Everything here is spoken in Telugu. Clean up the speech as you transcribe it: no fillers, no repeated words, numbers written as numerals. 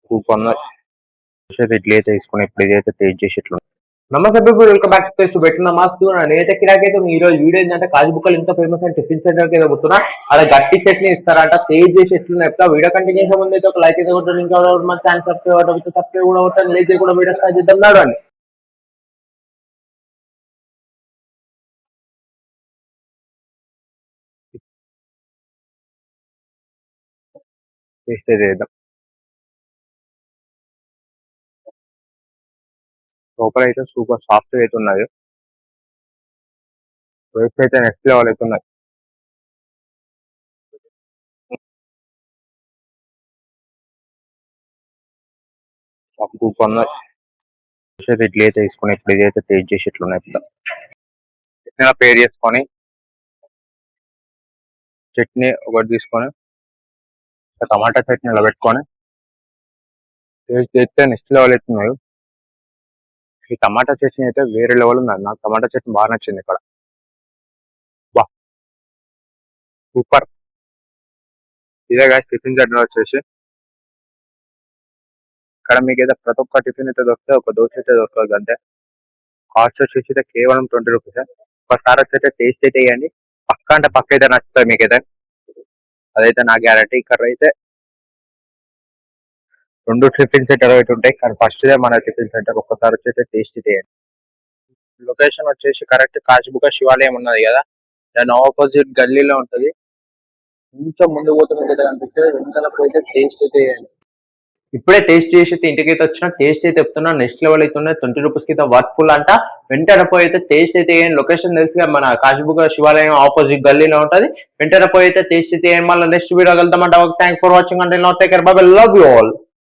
కూపన్ ఇడ్లీ అయితే తీసుకుని ఇప్పుడు ఇదైతే టేస్ట్ చేసి ఇట్లా నమస్తే people, welcome back to better నమాజ్. నేనైతే కిరాకైతే ఈ రోజు వీడియో ఏంటంటే కాజు బుక్కలు ఎంత ఫేమస్ అని టిఫిన్ సెంటర్కి అయితే పోతున్నా. అలా గట్టి చట్నీ ఇస్తారంట, టేస్ట్ చేసి ఎట్లా చెప్తా. వీడియో కంటిన్యూ చేసే ముందు అయితే ఒక లైక్ అయితే కొట్టండి, ఇంకా మన ఛానల్ సబ్స్క్రైబ్ కూడా కొట్టండి, లేట్ కూడా వీడియో స్టార్ట్ చేద్దాం నాడు. టేస్ట్ అయితే చేద్దాం. లోపల అయితే సూపర్ సాఫ్ట్ అయితే ఉన్నది, టేస్ట్ అయితే నెక్స్ట్ లెవెల్ అయితే ఉన్నది. కూపన్ ఇడ్లీ అయితే తీసుకుని ఇప్పుడు ఇదైతే టేస్ట్ చేసి ఇట్లా ఉన్నాయి. చట్నీ పేరు చేసుకొని చట్నీ ఒకటి తీసుకొని టమాటా చట్నీ ఇలా పెట్టుకొని టేస్ట్ చేస్తే నెక్స్ట్ లెవెల్ అవుతున్నాయి. ఈ టమాటా చట్నీ అయితే వేరే లెవెల్ ఉన్నది. నాకు టమాటా చట్నీ బాగా నచ్చింది ఇక్కడ. బా సూపర్. ఇదే గాయస్ టిఫిన్ సెంటర్ వచ్చేసి. ఇక్కడ మీకు అయితే ప్రతి ఒక్క టిఫిన్ అయితే దొరుకుతుంది, ఒక దోశ అయితే దొరకదు. అంటే కాస్ట్ వచ్చేసి అయితే కేవలం 20 రూపీస్. ఒకసారి వచ్చి టేస్ట్ అయితే వేయండి, పక్క అంటే పక్క అయితే నచ్చుతుంది మీకైతే, అదైతే నా గ్యారంటీ. ఇక్కడ అయితే 2 టిఫిన్ సెంటర్ అయితే ఉంటాయి, కానీ ఫస్ట్ దే మన టిఫిన్ సెంటర్. ఒక్కసారి వచ్చి టేస్ట్ చేయండి. లొకేషన్ వచ్చేసి కరెక్ట్ కాశీబుక శివాలయం ఉన్నది కదా, దాని ఆపోజిట్ గల్లీలో ఉంటది. కొంచెం ముందు పోతే మీకు అనిపిస్తే వెనకాల పోయితే టేస్ట్ అయితే ఇప్పుడే టేస్ట్ చేసి అయితే ఇంటికి అయితే వచ్చిన. టేస్ట్ అయితే చెప్తున్నా నెక్స్ట్ లెవెల్ అయితే ఉన్నాయి. 20 రూపీస్కి అయితే వర్త్ఫుల్ అంట. వెంటనే పోయి అయితే టేస్ట్ అయితే లొకేషన్ తెలిసి మన కాశీబుక శివాలయం ఆపోజిట్ గల్లీలో ఉంటుంది. వెంటనే పోయి అయితే టేస్ట్ అయితే మళ్ళీ నెక్స్ట్ వీడియో వెళ్తామంట. థ్యాంక్స్ ఫర్ వాచింగ్ అంటే no take care, bye bye, love you all.